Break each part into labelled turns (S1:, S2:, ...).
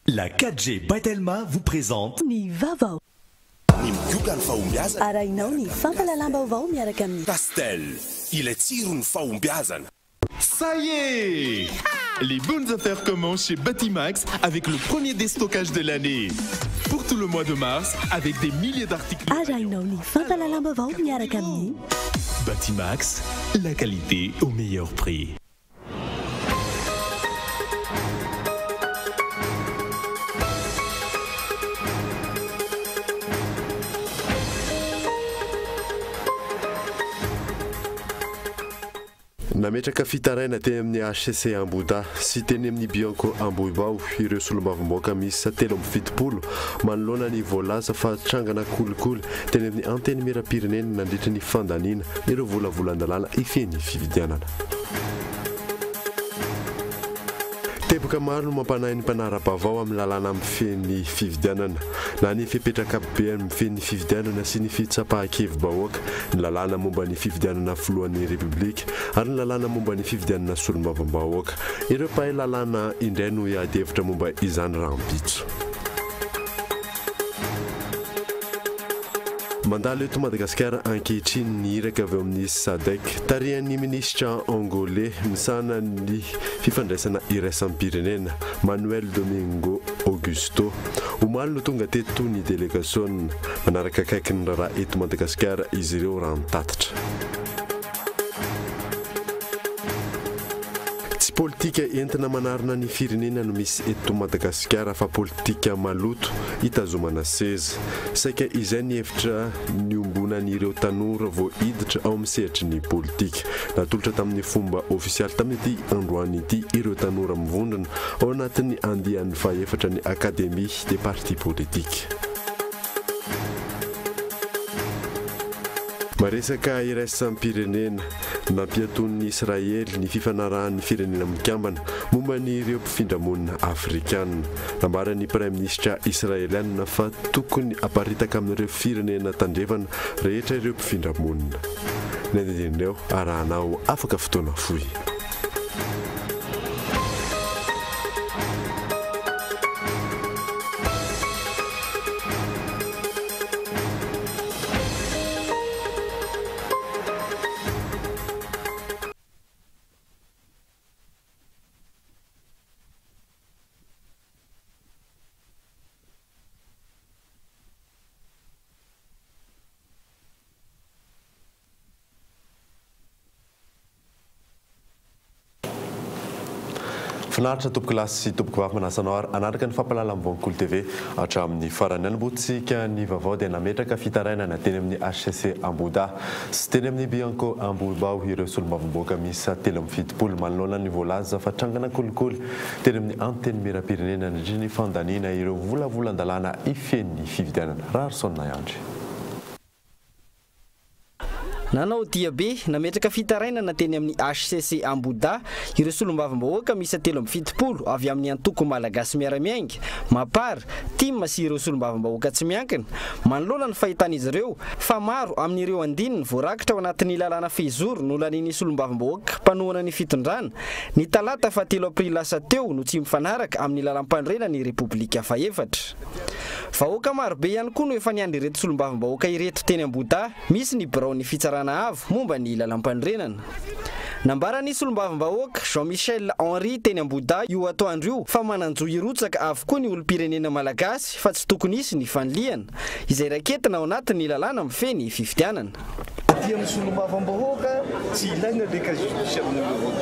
S1: La 4G Batelma vous présente
S2: Ni Vavo. Arainao ni fampalalam-baovao miaraka amin'ny
S3: Pastel, il est tiré faumbiazan.
S4: Ça y est! Les bonnes affaires commencent chez Batimax avec le premier déstockage de l'année. Pour tout le mois de mars, avec des milliers d'articles.
S2: Arainao ni fampalalam-baovao miaraka amin'ny
S1: Batimax, la qualité au meilleur prix.
S5: Nametraka fitaraina teny amin'ny HCC Amboda sy teny amin'ny Bianco Amboibao ireo solombavamboaka misy 770 manoloana ny voalaza fa trangana kolikoly teny amin'ny anteny mirapirenena nandritra ny fandanina ireo volavolan-dalàna ifeny fividianana. Teboka maro no mampanahy ny mpanara-bavao amin'ny lalàna amin'ny feny fividianana na ny fipetrakapobe amin'ny feny fividianana sy ny fitsapahakevy-bahoaka ny lalàna momba ny fividianana filohan'ny repoblika ary ny lalàna momba ny fividianana solombavambahoaka ireo mpahay lalàna indray no hiady hevitra momba izany rahampitso. Mandalo eto Madagasikara ankehitriny ny iraka avy amin'ny SADC tarihan'ny minisitra angolais misana ny fifandraisana iraisam-pirenena Manuel Domingo Augusto omaly no tonga teto ny délégation manaraka akaiky ny raharaha eto Madagasikara izy ireo raha mitatitra. Politika entina manarina ny firenena no misy eto Madagasikara fa politika maloto hitazomana seza saika izay ny hevitra niombonan'ireo tanora vao hiditra ao amin'ny sehatry ny politika natolotra tamin'ny fomba ofisialy tamin'ity androany ity ireo tanora mivondrona ao anatin'ny andian'ny faefatra ny akademie des partis politiques. Maresaka iraisam-pirenena nampiaton'ny Israely ny fifanarahan'ny firenena mikambana momba ny ireo mpifindra monina afrikana nambaran'ny prime ministre israeliana fa tokony aparitaka amin'ireo firenena tandrevana rehetra ireo mpifindra monina. Nendinireo arahanao afaka fotoana fohy. Finaritra tompoko lasy sy tompoko vavy manasanao ary anaraka ny fampalalam-baonkolo TV hatramin'ny farany anambotsika ny vaovao dia nametraka fitarainana teny amin'ny HCC Amboda sy teny amin'ny Bianco Amboibao ireo solombavamboaka misy 770 manoloana ny voalaza fa trangana kolikoly teny amin'ny anteny mirapirenena nandritra ny fandanina ireo volavolan-dalàna ifen'ny fividianana. Raharsona Yandry.
S6: Nanao dia be nametraka fitarainana teny amin'ny HCC Amboda ireo solombavambahoaka misy 770 avy amin'ny antoko malagasy miaramiainga mapara tima sy ireo solombavambahoaka tsy miankina manoloana ny fahitan'izy ireo fa maro amin'ireo andininy voarakitra ao anatin'ny lalàna fehizoro no lanin'ny solombavambahoaka mpanohana ny fitondrana ny talata fa 3 aprily lasa teo no tsy mifanaraka amin'ny lalam-pandrena ny repoblika faefatra. Vahoaka marobe ihany koa no efa niandry ireto solombavambahoaka ireto teny Amboda misy ny birao ny fitsarana avo momba ny lalam-pandrenana. Nambaran'ny solombavambahoaka Jean-Michel Henry teny Amboda io atoandro io fa mananjo irotsaka avokoa ny olom-pirenena malagasy fa tsy tokony hisy ny fanliana izay raketina ao anatin'ny lalàna mifeny fifidianana.
S7: Aty amin'ny solombavambahoaka tsy ilaina le casier numéro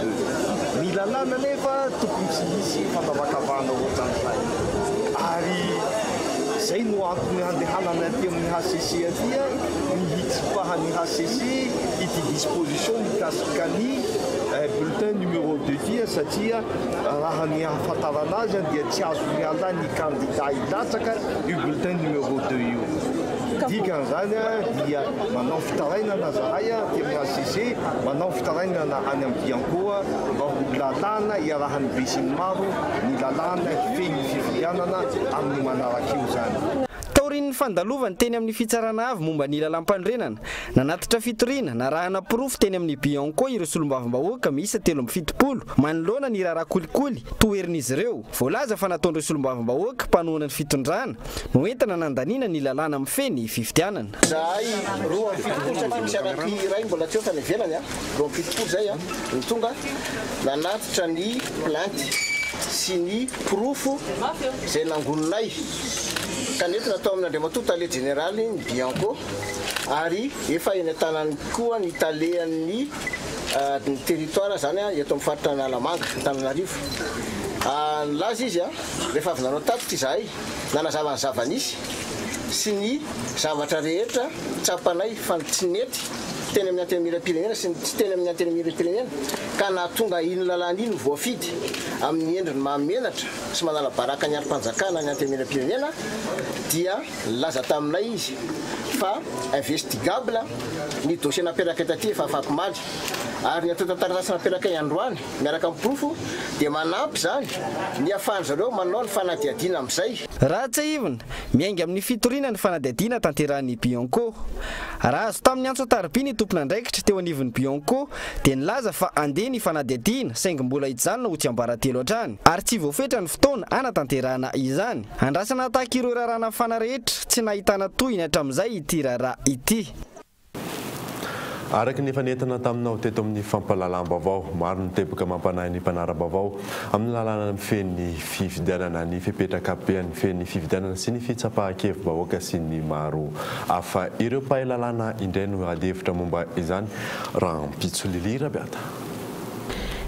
S7: 2. Ny lalàna nefa tokony tsy misy fandavakavahana ohatran'izay. Ary zay no antony handehanana aty amin'ny HCC aty ny hitsipahan'ny HCC ity disposition mikasika ny bulletin numéro 2 tia satria raha ny ahafantarana azy dia tsy azo miala ny candidat hilatsaka io bulletin numéro 2 io. Dikan'izany dia manao fitarainana zahay aty amin'ny HCC manao fitarainana any amin'ny Bianco mba ho lalàna iarahan'ny besin'ny maro ny lalàna feny fividianana amin'ny manaraka io zany.
S6: taorin'ny fandalovany teny amin'ny fitsarana avy momba ny lalam-pandrenana nanatitra fitoriana narahana pirofo teny amin'ny Bianco ireo solombavambahoaka miisa 370 manoloana ny raharaha kolikoly toerin'izy ireo voalaza fa nataon'ireo solombavambahoaka mpanoana ny fitondrana no entana nandaniana ny lalàna amin'ny feny fifidianana.
S8: Zahay roa amin'ny fitopolo satria misy anaky iray mbola tsy tany ivelany roa amin'ny fitopolo zay ny tonga nanatitra ny planty sy ny pirofo zay nangononay kanetina atao amin'ny Andriamatoa tale généraly ny Bianco ary efa eny tanany koa ny talean'ny territoire zany eto amin'ny faritra Analamanga Antananarivo. Laza izy rehefa avy nanao tatitra izahay nanazava ny zavanisy sy ny zavatra rehetra tsapanay fanitsinety teny amin'ny antenimiram-pirenena sy tsy teny amin'ny antenimiram-pirenena ka nahatonga iny lalàna iny voafidy amin'ny endriny mahamenatra sy manala baraka ny arim-panjakana ny antenimiram-pirenena dia laza taminay izy fa investigable ny dossier naperaka etaty efa afaky-maly ary ny atao tantaratasy naperaka androany miaraka amin'ny pirofo dia manampy zany ny ahafahany zareo manao ny fanadihadiana amin'izay.
S6: Raha tsy ivona miainga amin'ny fitoriana ny fanadihadiana tanterahan'ny Bianco. Raha azo tamin'ny antso taribia ny tompon'andraikitra teo anivon'ny Bianco dia nilaza fa andeha ny fanadihadiana saingy mbola hijanona ho tsy ambaratelo hatrany ary tsy voafetra ny fotoana anatanterahana izany. Andrasana tahaka ireo rarana fana rehetra tsy nahitana tohiny hatramin'izay ity raharaha ity.
S5: Araky ny fanentana taminao teto amin'ny fampalalam-baovao maro ny teboka mampanahy ny mpanara-baovao amin'ny lalàna ny feny fifidianana ny fipetrakabean'ny feny fifidianana sy ny fitsapahan-kevim-bahoaka sy ny maro hafa ireo mpahay lalàna indray no adevitra momba izany raha mpitso lilira beata.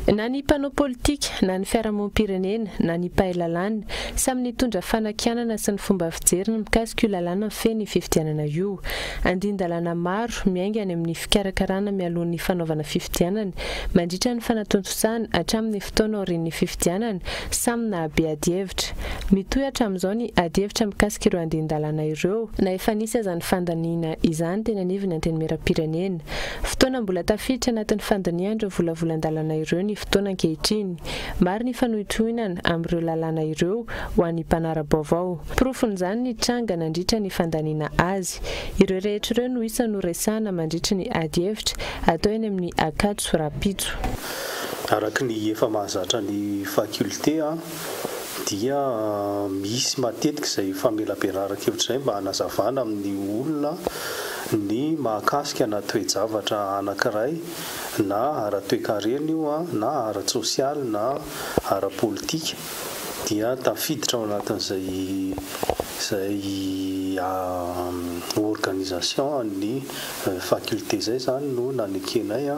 S9: Na ny mpanao politika na ny fiarahamonim-pirenena na ny mpahay lalàna samy nitondra fanakianana sy ny fomba fijeriny mikasika io lalàna feny fifidianana io. Andin-dalàna maro miainga any amin'ny fikarakarana mialohan'ny fanaovana fifidianana mandritra ny fanatontosana hatramin'ny fotoana aorian'ny fifidianana samy nahabe adi-hevitra. Mitohy hatramin'izao ny adi-hevitra mikasika ireo andin-dalàna ireo na efa nisy aza ny fandaniana izany teny anivon'ny antenimiram-pirenena. Fotoana mbola tafiditra anatin'ny fandaniana ireo volavolan-dalàna ireo ny fotoana ankehitriny. Maro ny fanohitohinana amin'ireo lalàna ireo ho an'ny mpanara-baovao. Porofon'izany ny tranga nandritra ny fandaniana azy. Ireo rehetra ireo no isa no resahana mandritra ny adi-hevitra atao eny amin'ny Akatso Rapitso.
S10: Araky ny efa mahazatra ny fakulté dia misy matetika izay famelabeararakevitra izay mba hanazavana amin'ny olona ny mahakasika na toe-javatra anankiray na ara-toe-karena io na ara-tsosialy na ara-politika dia tafiditra ao anatin'izay organisation ny faculté zay zany no nanekenay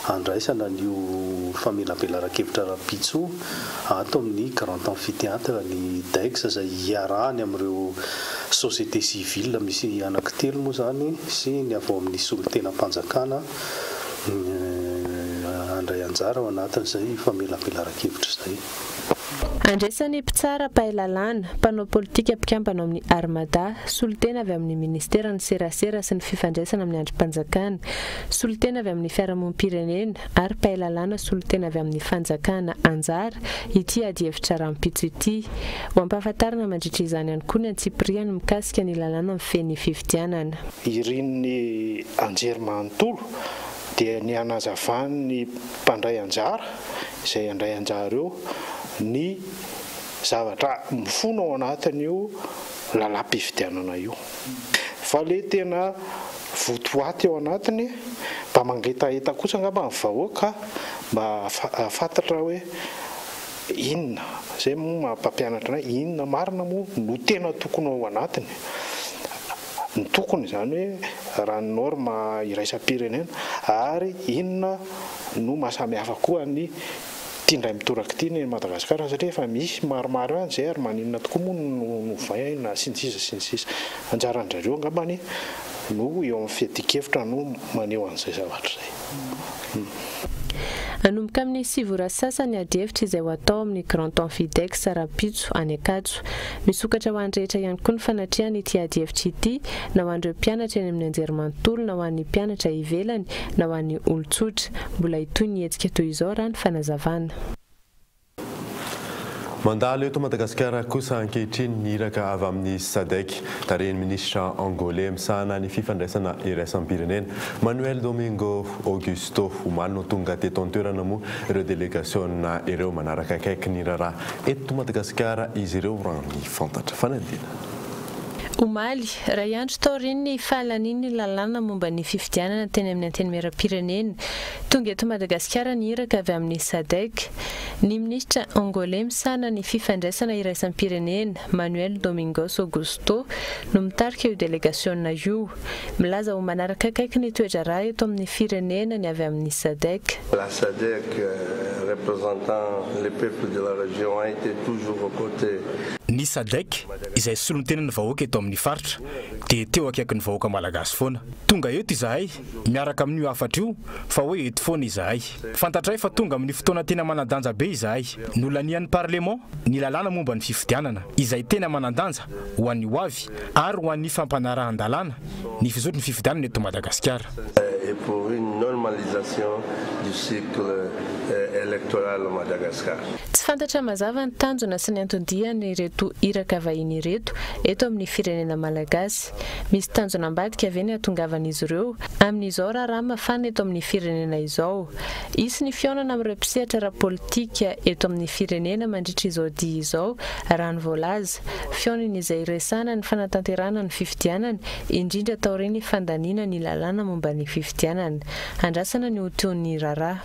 S10: andraisana nio famelabearakevitra Rapitso ato amin'ny Grand Amphithéâtre ny DAIX zay iarahany amin'ireo société civile misy anankitelo moa zany sy ny avao amin'ny solon-tenam-panjakana andray anjara ao anatin'izay famelabearakevitra zay.
S9: Andraisan'ny mpitsara mpahay lalàna, mpanao politika mpikambana amin'ny Armada, solotena avy amin'ny ministera ny serasera sy ny fifandraisana amin'ny andrim-panjakana, solotena avy amin'ny fiarahamonim-pirenena ary mpahay lalàna solotena avy amin'ny fanjakana anjara ity adi-hevitra Rampitso ity. Ho ampahafantarana mandritra izany ihany koa ny Antsipiriana mikasika ny lalàna amin'ny feny fifidianana.
S11: Irin'ny anjerimanontolo dia ny hanazavany mpandray anjara izay andray anjara eo ny zavatra mifono ao anatin'io lalam-pifidianana io. Fa le tena votoaty ao anatiny mba mangetaheta kosa angamba ny vahoaka mba fantatra hoe inona zay moa mampampianatra anay inona marina moa no tena tokony ao anatiny. Ny tokony zany hoe raha ny norma iraisam-pirenena ary inona no mahasamihafa koa ny tindray mitoraka ity ny Madagasikara satria efa misy maromaro any zay ary maninona tokoa moa no vai na sinsisa anjaran'zareo angambany no eo amin'ny fiadik-hevitra no maneho an'izay zavatra zay.
S9: Anomboka amin'ny sivora sasany adi-hevitra izay ho atao amin'ny Grand Amphithéâtre Rapitso any Akatso. Misokatra ho an'ny-rehetra ihany koa ny fanatrehana ity adi-hevitra ity na ho an'ireo mpianatra eny amin'ny anjerimanontolo na ho an'ny mpianatra ivelany na ho an'ny olon-tsotra. Mbola hitoy ny hetsika toy izao raha ny fanazavana.
S5: Mandalo eto Madagasikara kosa ankehitriny niraka avy amin'ny SADC tarehiny ministra angolais misahana ny fifandraisana iraisam-pirenena Manuel Domingo Augusto Humano tonga teto an-toerana moa ireo délégation ireo manaraka akaiky ny raharaha eto Madagasikara izy ireo raha ny fantatra fanadina.
S9: Omaly, raha iandro tao reny ny fahalaniny lalàna momba ny fifidianana teny amin'ny anteny miaram-pirenena tonga eto Madagasikara niraka avy amin'ny SADC. Ny ministra angolais misahana ny fifandraisana iraisam-pirenena Manuel Domingos Augusto no mitarika io délégation io. Milaza ho manaraka akaiky ny toedrarà eto amin'ny firenena ny avy amin'ny SADC.
S12: La SADC représentant les peuples de la région a été toujours aux côtés.
S13: Ny SADC izay solon-tenany vahoaka eto amin'ny faritra dia teo akaiky ny vahoaka malagasy foana. Tonga eto izahay miaraka amin'io afatra io fa hoe eto foana izahay. Fantatray fa tonga amin'ny fotoana tena manandanja be izahay. Nolanian'ny parlement ny lalàna momba ny fifidianana izay tena manandanja ho an'ny hoavy ary ho an'ny fampanarahan-dalàna ny fizotry ny fifidianana eto Madagasikara.
S12: Et pour une normalisation du cycle électoral au Madagascar.
S9: Tsy fantatra mazava ny tanjona sy ny antodiany ireto iraka vahiny ireto eto amin'ny firenena malagasy. Misy tanjona ambadika avy eny ahatongavan'izy ireo amin'izao raharaha mafana eto amin'ny firenena izao. Isy ny fionana amin'ireo mpisehatra ara-politika eto amin'ny firenena mandritra izao dia izao raha ny voalaza. Fionana izay resana ny fanatanterana ny fifidianana indrindra tao reny fandaniana ny lalàna momba ny fifidianana. Andrasana ny hotoan'ny raharaha.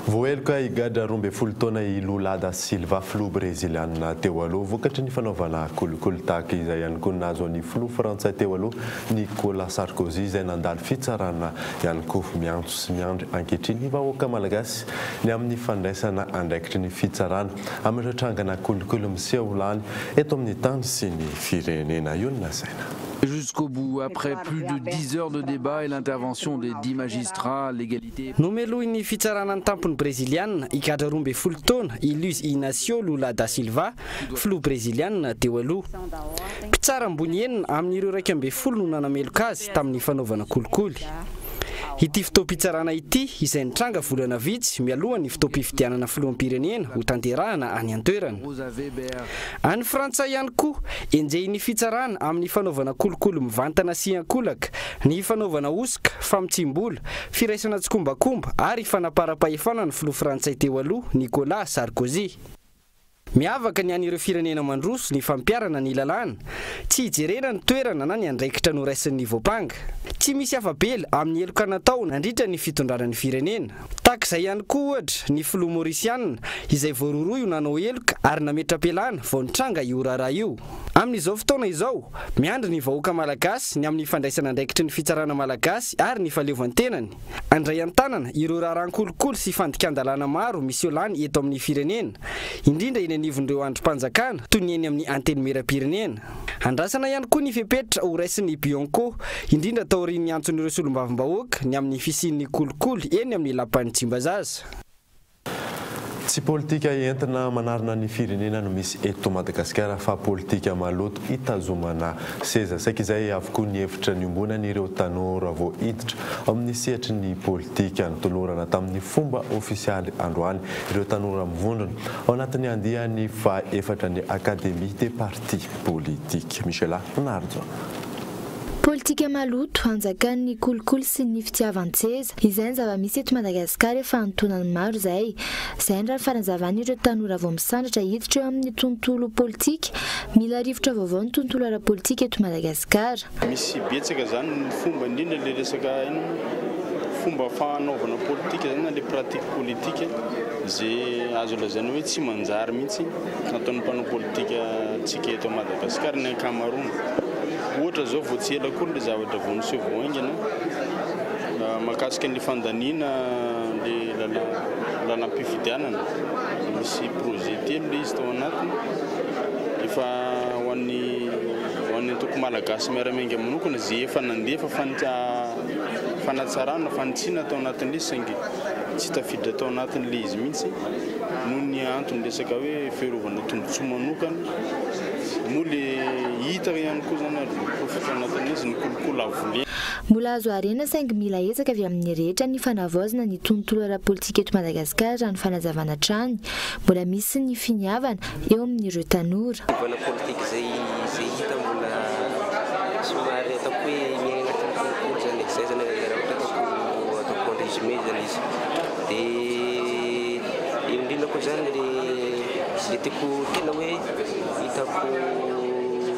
S5: Voelika higadra 12 taona i Lula da Silva filoha breziliana teo aloha vokatry ny fanaovana kolikoly tahaka izay ihany koa nahazo ny filoha frantsay teo aloha Nicolas Sarkozy izay nandalo fitsarana ihany koa miantso sy miandry ankehitriny ny vahoaka malagasy ny amin'ny fandraisana andraikitry ny fitsarana amin'ireo trangana kolikoly miseho lany eto amin'ny tany sy ny firenena io ny nasaina.
S14: Jusqu'au bout, après plus de 10 heures de débat et l'intervention des 10 magistrats, l'égalité...
S6: Nomelohin'ny fitsaranan'ny tampony brésiliana higadra 12 taona i Luiz Inácio Lula da Silva filoha brésiliana teo aloha. Mpitsara ambony enina amin'ireo 12 no nanameloka azy tamin'ny fanaovana kolikoly. Ity fitoam-pitsarana ity izay nitranga volana vitsy mialoha ny fitoam-pifidianana filoham-pirenena ho tanterahana any an-toerana. Any Frantsay ihany koa enjehiny fitsarana amin'ny fanaovana kolikoly mivantana sy ankolaka, ny fanaovana osika, famitsim-bola, firaisana tsikombakomba ary fanapara-pahefana ny filoha Frantsay teo aloha Nicolas Sarkozy. Miavaka ny an'ireo firenena mandroso ny fampiarana ny lalàna, tsy hijerena ny toerana na ny andraikitra noraisin'ny voapanga. Tsy misy afabela amin'ny heloka natao nandritra ny fitondrana ny firenena. Takizay ihany koa ohatra ny filoha Mauritiana izay voaroroy ho nanao heloka ary nametra-pialana vao nitranga io raharaha io. Amin'izao fotoana izao, miandry ny vahoaka malagasy ny amin'ny fandraisana andraikitry ny fitsarana malagasy ary ny fahaleovantenany. Andray an-tanana ireo raharan-kolikoly sy fandikan-dalàna maro misy lany eto amin'ny firenena, indrindra eny anivon'ireo androm-panjakana toy ny eny amin'ny anteny miaram-pirenena. Andrasana ihany koa ny fepetra ho raisin'ny Bianco indrindra taorian'ny antson'ireo solombavambahoaka ny amin'ny fisian'ny kolikoly eny amin'ny lapan'ny Tsimbazaza.
S5: Tsy politika entina manarina ny firenena no misy eto Madagasikara fa politika maloto itazomana seza saika izay avokoa ny hevitra niombonany ireo tanora vao hiditra amin'ny sehatry ny politika nitolorana tamin'ny fomba ofisialy androany ireo tanora mivondrona ao anatin'ny andiany fa efatra ny Académie des partis politiques. Michela Nardo.
S15: Politika maloto anjakan'ny kolikoly sy ny fitiavan-tseza izay ny zava-misy eto Madagasikara efa antonany maro izay ndra ny faranzavan'ireo tanora vao misandratra hiditra eo amin'ny tontolo politika mila rivotra vaovao ny tontolo ara-politika eto Madagasikara.
S16: Misy betsaka zany ny fomba indrindra le resaka fomba fanaovana politika zany le pratique politique zay azo lazaina hoe tsy manjary mihitsy nataon'ny mpanao politika tsika eto Madagasikara ny ankamaroany. Ohatra zao vao tsy ela koa le zavatra vao niseho voaingana mahakasika ny fandaniana le lalam-pifidianana misy projet telo le izy tao anatiny efa ho an'ny antoko malagasy miaramiainga manokana zay efa nandefa fanatsarana fanitsiana tao anatin'le saingy tsy tafiditra tao anatin'le izy mihitsy noho ny antony resaka hoe fiarovana tombotsoa manokana moa le hita ihany koa zany profitra anatin'izy ny kolikoly avolena.
S15: mbola azo arena saingy mila ezaka avy amin'ny rehetra ny fanavaozana ny tontolo ara-politika eto Madagasikara raha ny fanazavana trany mbola misy ny finiavana eo amin'ireo tanora.
S17: Vana politika zay hita mbola somary ataoko hoe miaina anatin'ny zany zay zany raha ataoko en résumé zany izy dia indrindra koa zany le tiako tena hoe hitako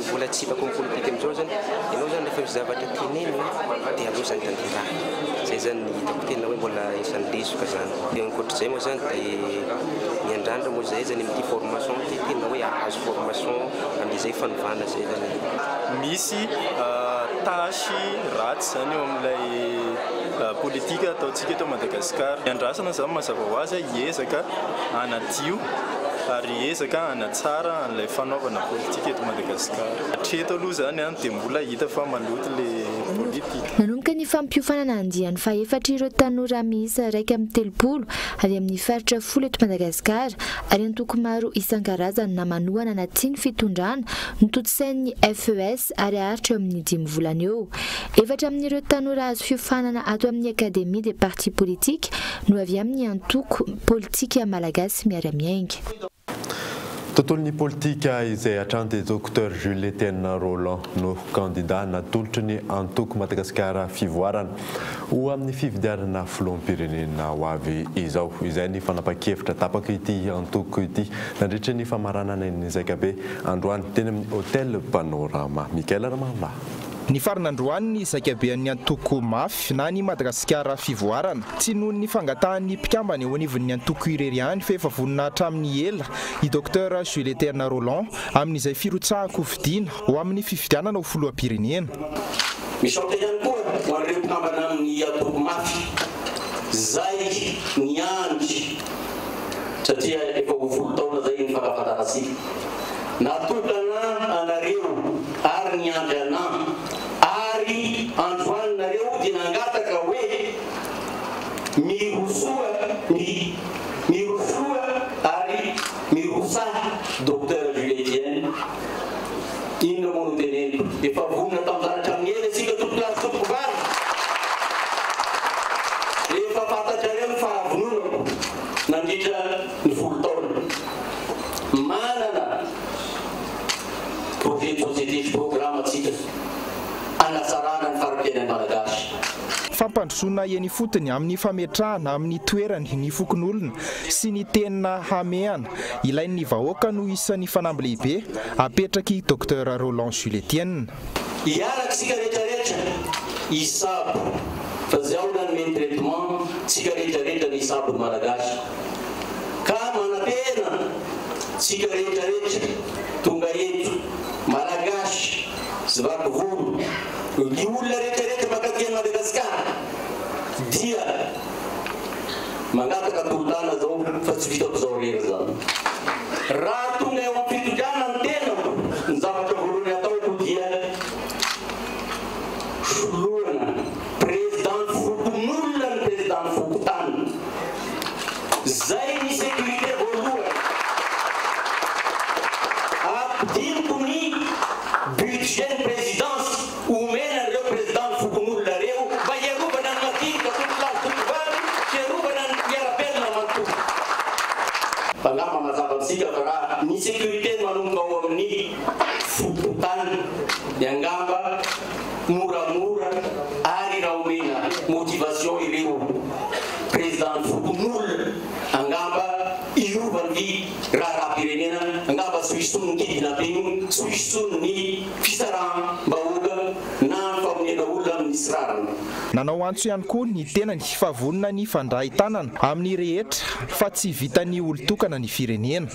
S17: mbola tsy hitako amin'ny politika amin'izao zany ianao zany rehefa zavatra teneny dia aleo zany tanteraha zay zany hitako tena hoe mbola isan'ny lesoka zany dia ankoatr'izay moa zany dia miandrandra moa zay zany amin'ity formation ty tena hoe ahazo formation amin'izay fanovana zay zany
S18: misy tasy ratsy zany eo amin'ilay politika ataontsika eto Madagasikara. Miandrasana zany mazava ho azy hiezaka anadio ary ezaka anatsara an'ilay fanaovana politika eto Madagasikara. Hatreto aloha zany dia mbola hita fa maloto le politika.
S15: Nanomboka ny fampiofanana andiany faefatra ireo tanora miisa 1.30 avy amin'ny faritra 10 eto Madagasikara ary antoko maro isan-karazany namanoana anaty ny fitondrana nototosain'ny FES ary aritra eo amin'ny 5 volana eo. Efatra amin'ireo tanora azo fiofanana ato amin'ny Académie des partis politiques no avy amin'ny antoko politika malagasy miara-miainga.
S5: Tontolon'ny politika izay atranty Dr Jules Etienne Roland no candidat natolotry ny antoko Madagasikara fivoarana ho amin'ny fifidianana filoham-pirenena ho avy izao. Izay ny fanapa-kevitra tapaka ity antoko ity nandritra ny famaranana ny Zakabe androany teny amin'ny Hôtel Panorama. Mikael Ramala.
S19: Ny farana androany ny Zakabean'ny antoko mafy na ny Madagasikara fivoarana tsy noho ny fangatahan'ny mpikambana eo anivon'ny antoko ireriany fa efa vonina hatramin'ny ela i Dr Jules Etienne Roland amin'izay firotsahako fidiana ho amin'ny fifidianana ho filoham-pirenena.
S20: Misaotra ihany koa ho an'ireo mpikambana amin'ny antoko mafy zay niandry satria efa ho 10 taona zay ny fankafantarasika natokana anareo ary niandry anah ary androaninareo dia nangataka hoe mirosoa ary mirosaha Dr Jules Etienne inona moa no teneny efa vonona tamin'zanatra amin'ny ela isika tompolazy tompovary rehefa fantatrareo ny fahavononako nandritra ny 10 taona manana projet de société programme atsika anasarana ny farampiainan'ny malagasy.
S19: Fampandrosoana eny fotony amin'ny fametrahana amin'ny toerany ny fokon'olona sy ny tena hameana ilain'ny vahoaka no isan'ny fanamby-lehibe apetraky Dr Roland Jules Etienne.
S20: Hiaraksika rehetrarehetra isabo fa zay ao nanome traitement tsika rehetrarehetra ny isabo ny malagasy ka manapena tsika rehetrarehetra tonga eto malagasy sy vakovolo ny olona rehetrarehetra makatỳ Madagasikara dia mangataka tolotana zao fa tsy vitako zao rery zany. Raha tonga eo amin'ny fitondrana ny tena ny zavatra voalohany ataoko dia soloana président fokon'olona ny président fokotany zay ny sécurité voalohany ampidiniko ny budget ny présidence omena an'ireo président fokon'olona reo mba hiarovana ny madinika tompolazy tompovary hiarovana ny miarabelona manontoko. Angamba mazava amintsika fa raha ny sécurité manomboka ao amin'ny fokotany angamba moramora ary raha omena motivation ireo président fokon'olona angamba irovany raha-pirenena angamba soisony ny kidinampiny soisony ny fisaraha-bahoaka na famonena olona amin'ny nisy rarana.
S19: Nanao antso ihany koa ny tenany favonina ny fandray-tanana amin'ny rehetra fa tsy vitan'ny olon-tokana ny firenena.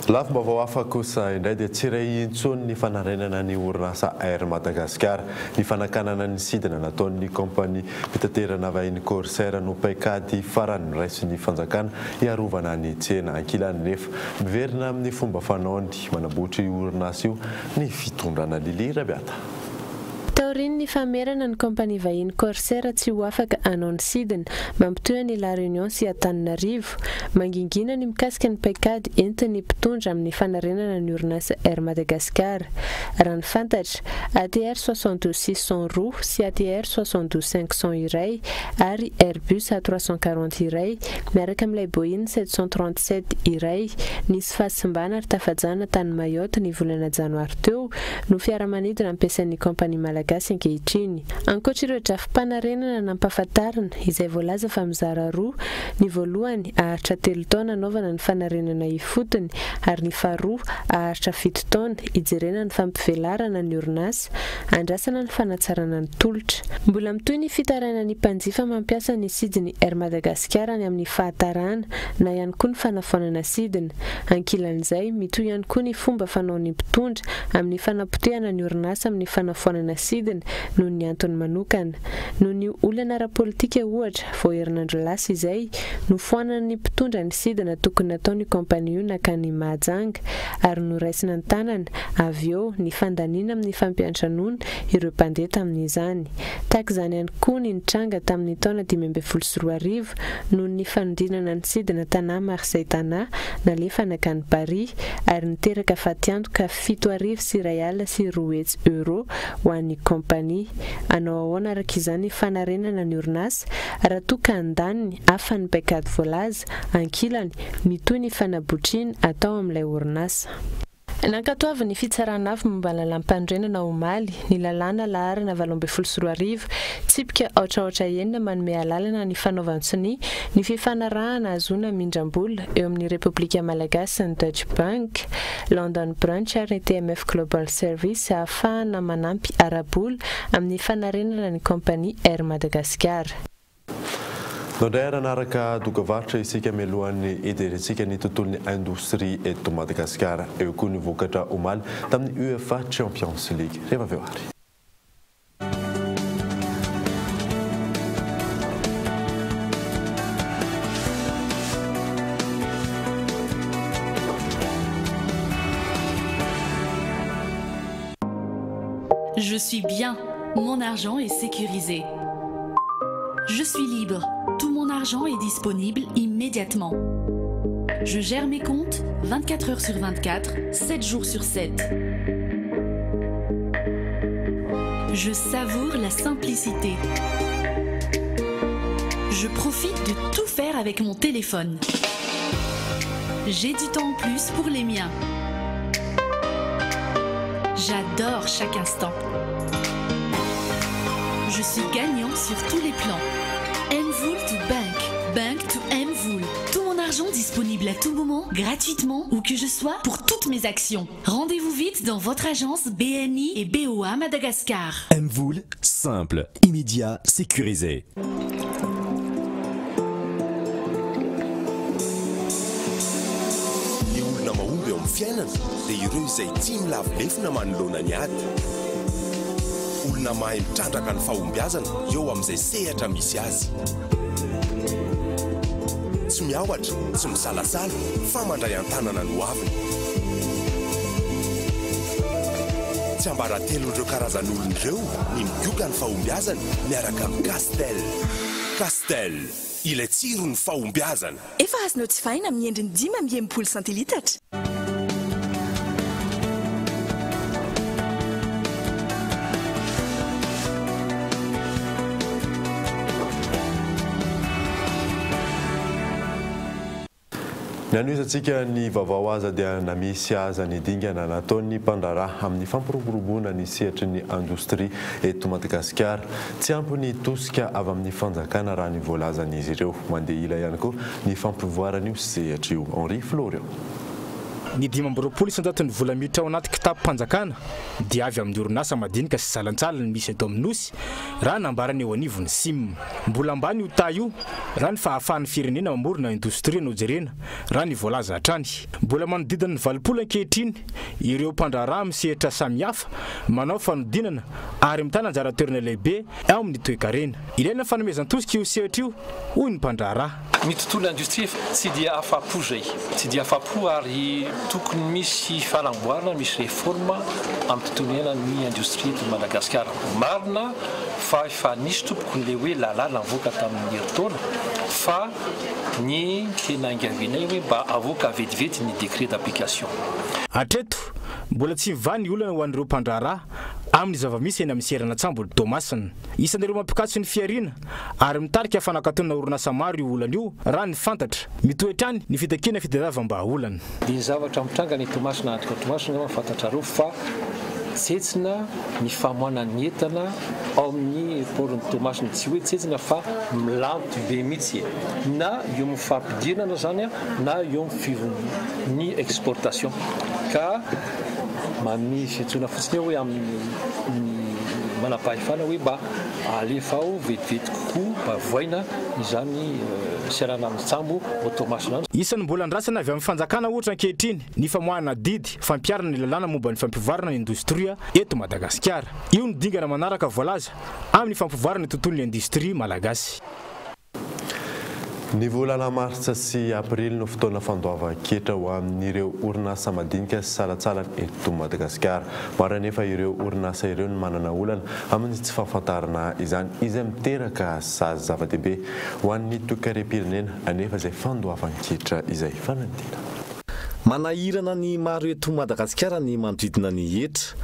S5: Lafim-baovao hafa kosa indray dia tsy iray intsony ny fanarenana ny orinasa Air Madagascar. Ny fanakanana ny sidina nataon'ny kompania fitaterana vahiny Corsair no paikady farany raisy ny fanjakana hiarovana ny tsena ankilany nefa miverina amin'ny fomba fanaony manambotry orinasa io ny fitondrana lilira beata.
S9: Taurine ny famerana ny kompania vahiny Corsair tsy ho afaka anao ny sidina mampitohy ny La Réunion sy Antananarivo mangingina ny mikasika ny paikady entiny mpitondra amin'ny fanarenana ny orinasa Air Madagascar. Raha ny fantatra ATR 62600 roa sy ATR 62500 iray ary Airbus A340 iray miaraka amin'ilay Boeing 737 iray nisy fahasimbana ary tafajana tany Mayotte ny volana janoary teo no fiaramanidina ampiasain'ny kompania malagasy ankehitriny. Ankoatr'ireo drafim-panarenana nampahafantarana izay voalaza fa mizara roa, ny voalohany aharitra 3 taona anaovana ny fanarenana ifotony ary ny faharoa aharitra 7 taona ijerena ny fampivelarana ny orinasa, andrasana ny fanatsarana ny tolotra. Mbola mitohy ny fitaraina ny mpanjifa mampiasa ny sidiny Air Madagascar any amin'ny fahatarana na ihany koa ny fanafonana sidina. Ankilan'izay mitohy ihany koa ny fomba fanaon'ny mpitondra amin'ny fanapotehana ny orinasa amin'ny fanafonana sidina noho ny antony manokana. Noho ny olana ara-politika ohatra vao herinandro lasa izay nofoanana ny mpitondra ny sidina tokony nataony kompania io nakany Mahajanga ary noraisina ny tanana avy eo ny fandaniana amin'ny fampiantranona ireo mpandeha tamin'izany. Tahaka izany ihany koa ny nitranga tamin'ny taona 2014 noho ny fanodinana ny sidina tanà Marseille tanà nalefa nakany Paris ary niteraka fatiantoka 7,2 euro ho an'ny kompania. Anao ahoana araka izany fanarenana ny orinasa raha toa ka andaniny afa ny paikady voalaza ankilany mitohy ny fanabotriny atao amin'ilay orinasa. Nankatoavy ny fitsarana avy momba ny lalam-pandrenana omaly ny lalàna laharana 7 tsipika ohatraohatra enina manome alalana ny fanaovantsiny ny fifanarahana azona mindrambola eo amin'ny Repoblika Malagasy ny Deutsche Bank, London Branch ary ny TMF Global Service ahafahana manampy arabola amin'ny fanarenana ny kompania Air Madagascar.
S5: Nodray ranaraka dokavarotra isika mialohan'ny ederitsika ny tontolon'ny indostria eto Madagasikara eo koa ny vokatra omaly tamin'ny UEFA Champions League. Rehefa avy eo ary.
S21: Je suis bien, mon argent est sécurisé. Je suis libre, tout mon argent est disponible immédiatement. Je gère mes comptes 24 heures sur 24, 7 jours sur 7. Je savoure la simplicité. Je profite de tout faire avec mon téléphone. J'ai du temps en plus pour les miens. J'adore chaque instant. Je suis gagnant sur tous les plans. Mvoul to Bank, Bank to Mvoul. Tout mon argent disponible à tout moment, gratuitement, où que je sois, pour toutes mes actions. Rendez-vous vite dans votre agence BNI et BOA Madagascar.
S1: Mvoul, simple, immédiat, sécurisé.
S3: Ny olona mahomby eo amin'ny fiainana dia ireo izay tia milavilefina manoloana ny ady. Olona mahay mitrandraka ny fahombiazana eo amin'izay sehatra misy azy. Tsy miaohatra, tsy misalasala, fa mandray an-tanana no aviny. Tsy ambaratelo ireo karazan'olon'ireo ny migioka ny fahombiazana miaraka amin'ny Castel. Castel, ilay tsiro ny fahombiazana.
S22: Efa azonao jifaina amin'ny endriny 5 centilitatra.
S5: Nanoizatsika ny vaovao aza dia namisy aza ny dingana nataon'ny mpandraharaha amin'ny fampiroboroboana ny sehatry ny indostria eto Madagasikara. Tsy ampy ny tosika avy amin'ny fanjakana raha ny voalazan'izy ireo. Mandeha ila ihany koa ny fampivoarana io sehatra io. Henri Florian.
S13: Ny 5 isanjaton'ny vola miditra ao anaty kitapo-panjakana dia avy amin'ny orinasa madinika sy salantsalany misy eto amin'ny nosy raha nambarany eo anivon'ny SIM. Mbola ambany io ta io raha ny fahafahan'ny firenena mamorona indostria no jerena raha ny voalaza hatrany mbola manodidina ny 20 ankehitriny ireo mpandraharaha misehatra samihafa manao fanodinana ary mitana anjara toerana lehibe ao amin'ny toe-karena ilaina fanomezan-tosika io sehatra io hoy ny mpandraharaha
S2: ny tontolo indostria tsy dia afapo zay tsy dia afapo ary tokony misy fanamboarana misy réforme amin'ny tontolo iainan'ny indostria eto Madagasikara marina fa efa nisy tompoko le hoe lalàna avoaka tamin'ny herintaona fa ny tena angavianay hoe mba avoaka vetivety ny décret d'application
S13: hatreto mbola tsy mivany olana ho an'ireo mpandraharaha amin'ny zava-misy eny amin'ny serana Tsamboly Tomasina isan'ireo mampikatso ny fiarina ary mitarika fanakatonana orinasa maro io olana io raha ny fantatra mitoetrany ny fitakina fitadiavam-baolana
S2: ny zavatra mitranga ny Tomasina antoka Tomasina mafantatrareo fa tsetsina ny famoanany entana ao amin'ny porony Tomasina tsy hoe tsetsina fa milanto be mihitsy na eo amin'ny fampidirana zany na eo amin'ny fivony exportation ka mamisy etsona fotsiny hoe amin'ny manapahefana hoe mba alefa ao vetivety kokoa mba voaina izany siarana amin'ny Tsambo au Tomasina
S13: isan'ny mbola andrasana avy amin'ny fanjakana ohatra ankehitriny ny famoahana didy fampiarana ny lalàna momba ny fampivoarana ny indostria eto Madagasikara io ny dingana manaraka voalaza amin'ny fampivoarana ny tontolon'ny indostria malagasy
S5: ny volana martsa sy aprily no fotoana fandoavan-ketra ho amin'ireo orinasa madinika sy salatsalany eto Madagasikara maro anefa ireo orinasa ireo no manana olana amin'ny tsy fahafantarana izany izay miteraka sazy zava-dehibe ho an'ny toe-karem-pirenena anefa izay fandoavan-ketra izay fanadina
S4: manahirana ny maro eto Madagasikara ny manodidina ny hetra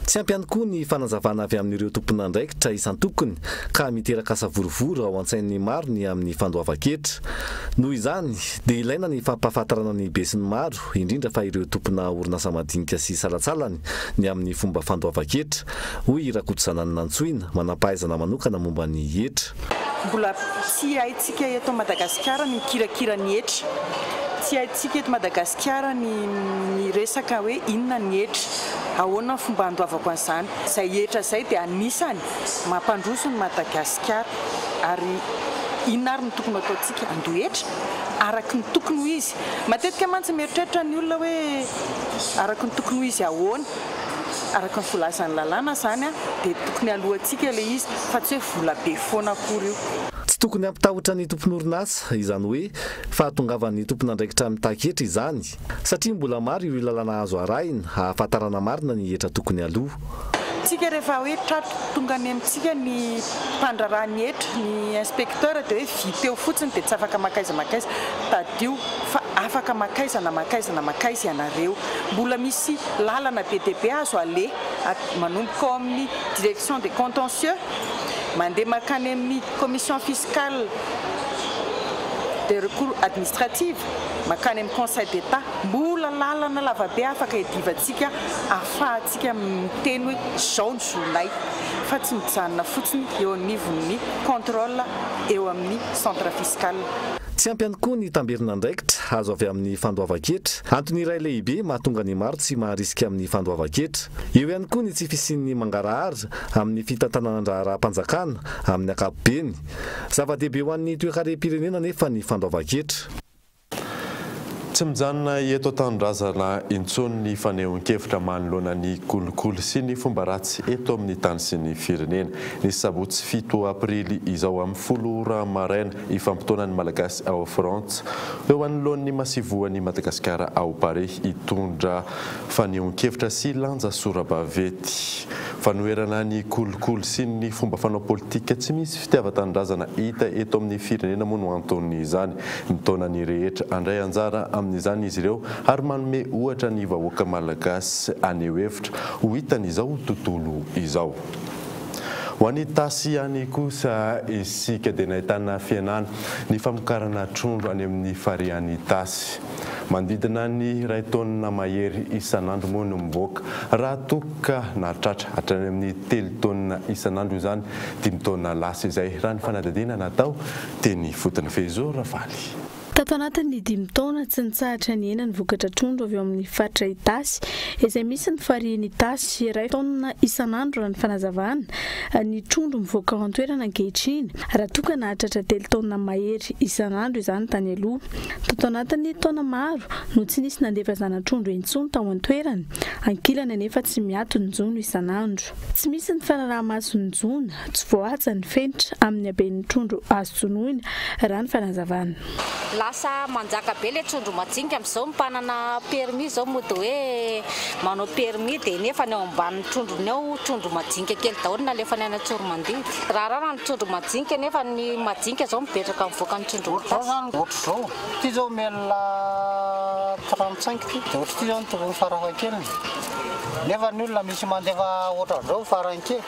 S4: tsy ampy ihany koa ny fanazavana avy amin'ireo tompon'andraikitra isan-tokony ka miteraka savorovoro ao an-tsain'ny maro ny amin'ny fandoavan-ketra noho izany dia ilaina ny fampahafantarana ny be sy ny maro indrindra fa ireo tompona orinasa madinika sy salatsalany ny amin'ny fomba fandoavan-ketra hoy Rakotosanany Nantsoina manampahaizana manokana momba ny hetra
S23: mbola tsy haitsika eto Madagasikara ny mikirakira ny hetra tsy haitsika eto Madagasikara ny resaka hoe inona ny hetra ahoana fomba andoavako an'izany izay hetra izay dia anisany mampandroso ny Madagasikara ary inona ary ny tokony ataontsika andohetra araky ny tokony ho izy matetika mantsy mieritreritra ny olona hoe araky ny tokony ho izy ahoana araky ny volazan'ny lalàna zany dia tokony alohantsika ilay izy fa tsy hoe vola be foana akory io
S4: tsy tokony ampitahotra ny tompon'orinasa izany hoe fahatongavan'ny tompon'andraikitra mitaketra izany satria mbola maro ireo lalàna azo arahina hahafantarana marina ny hetra tokony aloha
S23: tsika rehefa hoe tratro tonga any amintsika ny mpandraraha ny hetra ny inspecteur dia hoe viteo fotsiny dia tsy afaka makaiza tadio fa afaka makaiza ianareo mbola misy lalana be dia be azo ale manomboka ao amin'ny direction des contentieux mandeha makany amin'ny commission fiscale de recours administrative makany amin'ny conseil d'état mbola lalana lavabe afaka hidivantsika ahafahantsika miteny hoe zao ny zonay fa tsy mijanona fotsiny eo anivon'ny contrôle eo amin'ny centre fiscal
S4: tsy ampy ihany koa ny tamberin'andraikitra azo avy amin'ny fandoavan-ketra antony iray lehibe mahatonga ny maro tsy maharisika amin'ny fandoavan-ketra eo ihany koa ny tsy fisian'ny mangarahara amin'ny fitantananandraharam-panjakana amin'ny ankapobeny zava-dehibe ho an'ny toe-karem-pirenena nefa ny fandoavan-ketra
S5: tsy mijanona eto an-tanindrazana intsony ny fanehoan-kevitra manoloana ny kolokolo sy ny fomba ratsy eto amin'ny tany sy ny firenena ny sabotsy 7 aprily izao amin'ny 10 maraina ifampitoana ny malagasy ao Frantsa eo anoloan'ny masivoan'ny Madagasikara ao Paris hitondra fanehoan-kevitra sy lanja sora-bavety fanoherana ny kolokolo sy ny fomba fanao politika tsy misy fitiavan-tanindrazana hita eto amin'ny firenena moa no antony izany mitona ny rehetra andray anjara amin'izany izy ireo ary manome ohatra ny vahoaka malagasy aneho hevitra ho hitan'izao tontolo izao ho an'ny tasy ihany kosa isika dia nahitana fianana ny famokarana trondro any amin'ny farihan'ny tasy mandidina ny ray taonina mahery isan'andro moa no mivoaka raha toka na tratra hatrany amin'ny 3 taonina isan'andro izany 5 taonina lasa izay raha ny fanadadiana natao teny fotony Fezo Ravaly
S7: tato anatin'ny 5 taona tsy nitsahatra ny ena ny vokatra trondro avy eo amin'ny faritra Itasy izay misy ny farihy ny Itasy iray taona isan'andro raha ny fanazavana ny trondro mivoaka ao an-toerana ankehitriny raha toa ka nahatratra 3 taona mahery isan'andro izany tany aloha. Tato anatin'ny taona maro no tsy nisy nandefa zana-trondro intsony tao an-toerana ankilany anefa tsy miato ny jono isan'andro. Tsy misy ny fanaraha-maso ny jono, tsy voahaja ny fenitra amin'ny haben'ny trondro azo jonoina raha ny fanazavana.
S8: Lasa manjaka be le trondro majinika amin'izao mpanana permis zao mody hoe manao permis dia nefa ny ao ambanin'ny trondrony ao trondro majinika kely daholo na lefa ny ana tsoro-mandidy. Raha ny trondro majinika nefa ny majinika zao mipetraka mivoaka ny trondro
S10: zao ty zao mela 35 ty dia ohatry ty zao ny tokony farafahakeliny nefa ny olona misy mandefa ohatra zao farankely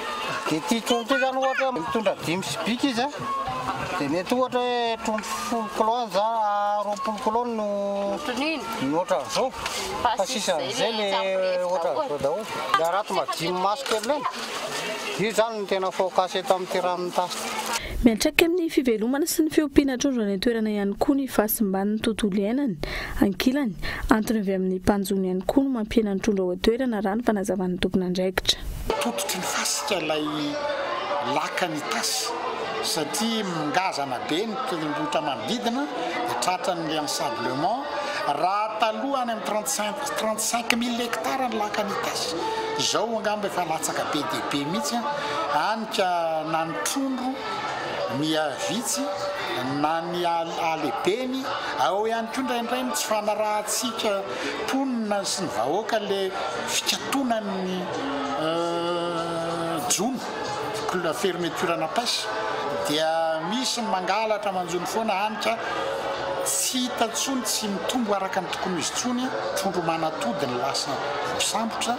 S10: dia ty trondro ty zany ohatra mitondra 5 sibika izy dia mety ohatra hoe trondro 10 kilô za 20 kilô no ohatra zao fa sisan'izay le ohatra zao daholo dia arato madimy maso kely reny io zany no tena focasy eto amin'ny ty ranony tasy.
S7: Miantraika amin'ny fivelomana sy ny fiompiana trondro any an-toerana ihany koa ny fahasimban'ny tontolo iainany ankilany antony avy amin'ny mpanjony ihany koa no mampiena ny trondro ao an-toerana raha ny fanazavan'ny tompona andraikitra.
S24: Tototry ny fasika ilay lakany tasy satria mingazana be ny tendrombohitra manodidina dia tratran'ilay ensablement raha taloha any amin'ny 35 000 hectara ny lakany tasy. Izao angamba efa latsaka be dia be mihitsy anika na ny trondro ny avitsy na ny alebeny ao ihany koa indraindray tsy fanarahantsika mponina sy ny vahoaka le fikatonan'ny jono la fermeture na pêche dia misy mangalatra manjony foana anika tsy hita tsony tsy mitombo araka ny tokony izy tsony trondro manatody ny lasa sambotra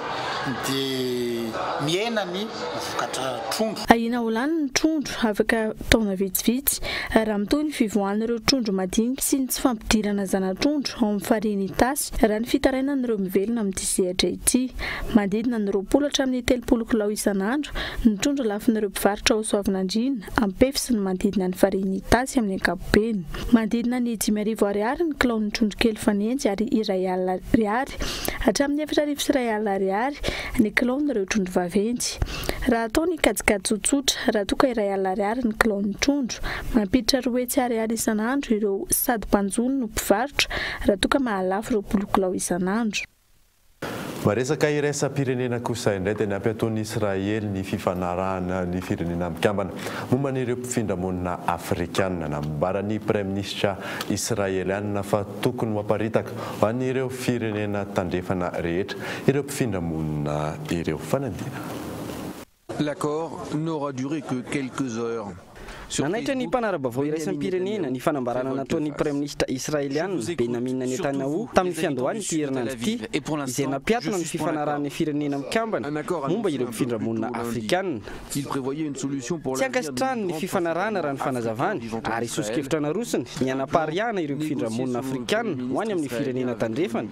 S24: dia miaina ny vokatra trondro.
S7: Ahina ho lany ny trondro afaka taona vitsivitsy raha mitohy ny fivoahan'ireo trondro madinika sy ny tsy fampidirana zana-trondro ao amin'ny farihy Tasy raha ny fitarainan'ireo mivelona amin'ity sehatra ity. Manodidina ny 20 hatramin'ny 30 kilao isan'andro ny trondro lafin'ireo mpivarotra ao Soavinandriana, Ampefy sy ny manodidina ny farihy Tasy amin'ny ankapobeny. Manodidina ny 5,000 ariary ny kilao ny trondro kely fanenjy ary R1 hatramin'ny 4,000 sy R1 ny kilao n'ireo trondro vaventy. Raha atao ny kajikajy tsotsotra raha toa ka R1 ny kilao ny trondro mampiditra R2 isan'andro ireo sady mpanjony no mpivarotra raha toa ka mahalafo 20 kilao isan'andro.
S5: Maresaka iraisam-pirenena kosa indray dia nampiataon'ny Israely ny fifanarahana ny firenena mikambana momba n'ireo mpifindra monina afrikanina nambarany Prime Ministra israeliana fa tokony mamparitaka ho an'ireo firenena tandrefana rehetra ireo mpifindra monina ireo fanandina.
S14: L'accord n'aura duré que quelques heures.
S6: Nanaitra ny mpanarabavao iraisampirenena ny fanambarana nataon'ny Prime Ministra israeliana Benjamin Netanyahu tamin'ny fiandohany ity herinandro ity izay nampiatana ny fifanarahan'ny firenena mikambana momba ireo mpifindra monina afrikanina. Tsy ankasitrahany ny fifanarahana raha ny fanazavany ary isosikevitra narosiny ny anapariahana ireo mpifindra monina afrikanina ho any amin'ny firenena tandrefana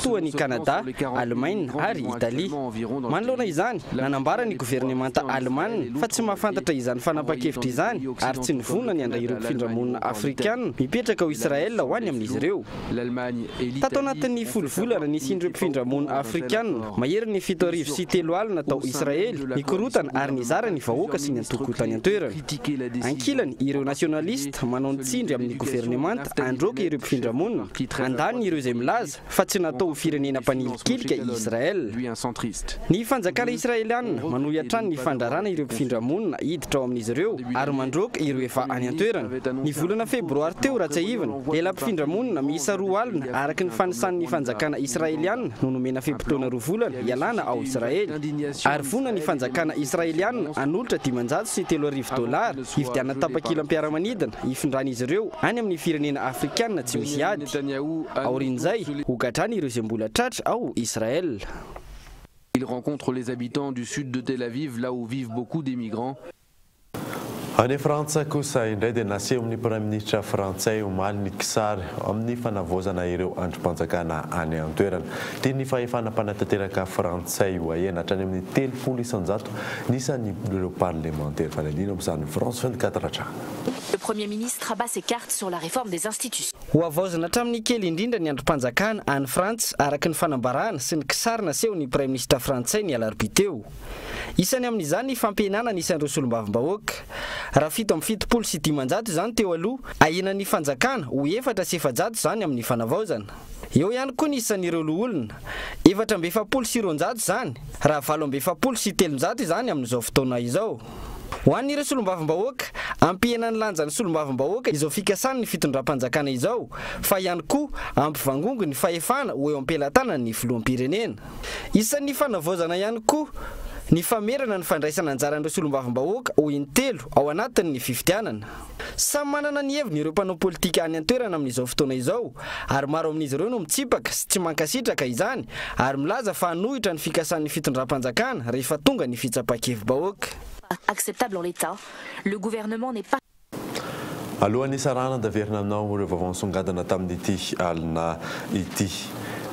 S6: toa ny Canada, Allemagne ary Italia. Manoloana izany, nanambara ny gouvernemanta Allemagne fa tsy mahafantatra izany fanapa-kevitra izany ary tsy nivonina ny andray ireo mpifindra monina afrikanina mipetraka ao Israel ho any amin'izy ireo. Tato anatin'ny 10 volana nisy indreo mpifindra monina afrikanina mahery ny 7,3 alina tao Israel nikorotana ary nizara ny vahoaka sy ny antoko tany an-toerana. Ankilany ireo nationaliste manao ny tsindry amin'ny gouvernemanta androaka ireo mpifindra monina andaniny ireo izay milaza fa tsy natao firenena mpanilikilika Israel. Ny fanjakana israeliana manohy hatrany ny fandrarana ireo mpifindra monina hiditra ao amin'izy ireo ary mandroaka ireo efa any an-toerana. Ny volana febroary teo raha tsy ahivana lehilahy mpifindra monina miisa 2 alina araky ny fanisan'ny fanjakana israeliana no nomena fehimpotoana 2 volana ialana ao Israely. Ary vona ny fanjakana israeliana anolotra $303,000 ividiana tapakila mpiara-manidina ifindran'izy ireo any amin'ny firenena afrikanina tsy misy ady. Aorin'izay hogatrany ireo mbola tratra ao Israël.
S14: Il rencontre les habitants du sud de Tel Aviv, là où vivent beaucoup d'émigrants.
S5: Any Frantsa kosa indray dia naseho amin'ny praministra frantsay omaly ny kisary amin'ny fanavozana ireo androm-panjakana any an-toerana. Dia ny fahefana mpanatanteraka frantsay hoahena hatrany amin'ny 30 isanjato nisan'ny ireo parlementaire fanadina amin'izany France 24 hatrany.
S21: Le Premier ministre rabat ses cartes sur la réforme des institutions.
S6: Hoavaozana hatramin'ny kely indrindra ny androm-panjakana any Frantsa araka ny fanambarahana sy ny kisary naseho ny praministra frantsay ny alarobia teo. Isany amin'izany fampihenana nisan'ireo solombavambahoaka. Raha 7 sy 10 zany teo aloha, ahena ny fanjakana ho 4 sy 700 zany amin'ny fanavaozana. Eo ihany koa nisan'ireo loholona 4 sy 900 zany, raha 7 sy 300 zany amin'izao fotoana izao. Ho an'ireo solombavambahoaka, ampihenany lanjan'ny solombavambahoaka izao fikasany ny fitondram-panjakana izao, fa ihany koa ampivangongo ny fahefana ho eo am-pelantanany ny filoham-pirenena. Isan'ny fanavaozana ihany koa ny famerana ny fandraisana anjaran'ireo solombavambahoaka ho intelo ao anatin'ny fifidianana. Samy manana ny heviny ireo mpanao politika any an-toerana amin'izao fotoana izao, ary maro amin'izy ireo no mitsipaka sy tsy mankasitraka izany, ary milaza fa hanohitra ny fikasan'ny fitondram-panjakana rehefa tonga ny fitsapakevim-bahoaka.
S21: Acceptable en l'état, le gouvernement n'est pas
S5: Alohan'ny sarana daverina aminao ireo vaovao songadana tamin'ity alina ity.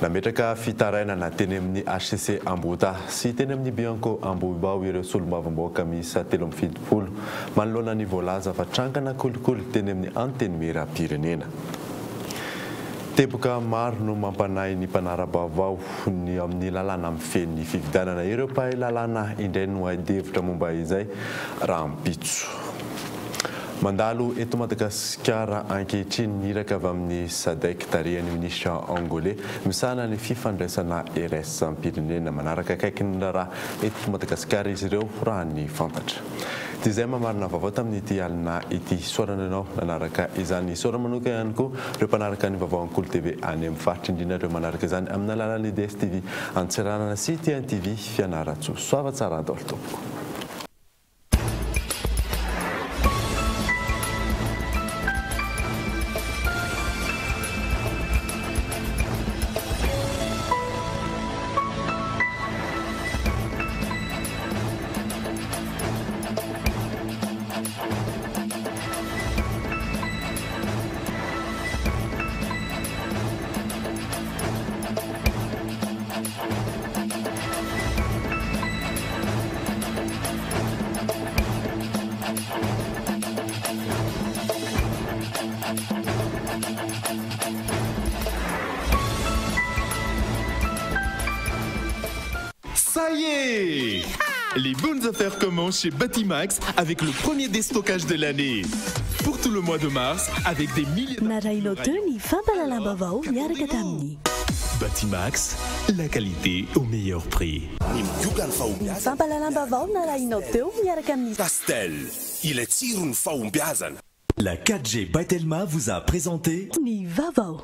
S5: Nametraka fitarainana teny amin'ny HCC Ambota sy teny amin'ny Bianco Ambobao ireo solombavambahoaka miisa 370 manoloana ny voalaza fa trangana kolikoly teny amin'ny antenimieram-pirenena. Teboka maro no mampanahy ny mpanara-baovao ny amin'ny lalàna amin'ny feny fividanana ireo mpahay lalàna indray no haidevitra momba izay rahampitso. Mandalo eto Madagasikara ankehitriny niraka avy amin'ny SADC tarihany ministra angolais misana ny fifandraisana RS am-pirenena manaraka akaikiny raha eto Madagasikara izy ireo raha ny fantatra. Dia izay mamarina vaovao tamin'ity alina ity sorananao nanaraka izany sora manoka ihany koa ireo mpanaraka ny vaovao Ankolo TV any amin'ny faritra indrindra ireo manaraka izany amin'ny alalan'ny DSTV Antsiranana sy TNTV Fianaratsoa. Soava tsara daholo tompoko.
S1: Ça y est! Les bonnes affaires commencent chez Batimax avec le premier déstockage de l'année. Pour tout le mois de mars, avec des milliers Batimax, la qualité au meilleur prix.
S3: Castel, il est tiré une faumbiazan.
S1: La 4G by Telma vous a présenté
S21: Ni Vavao.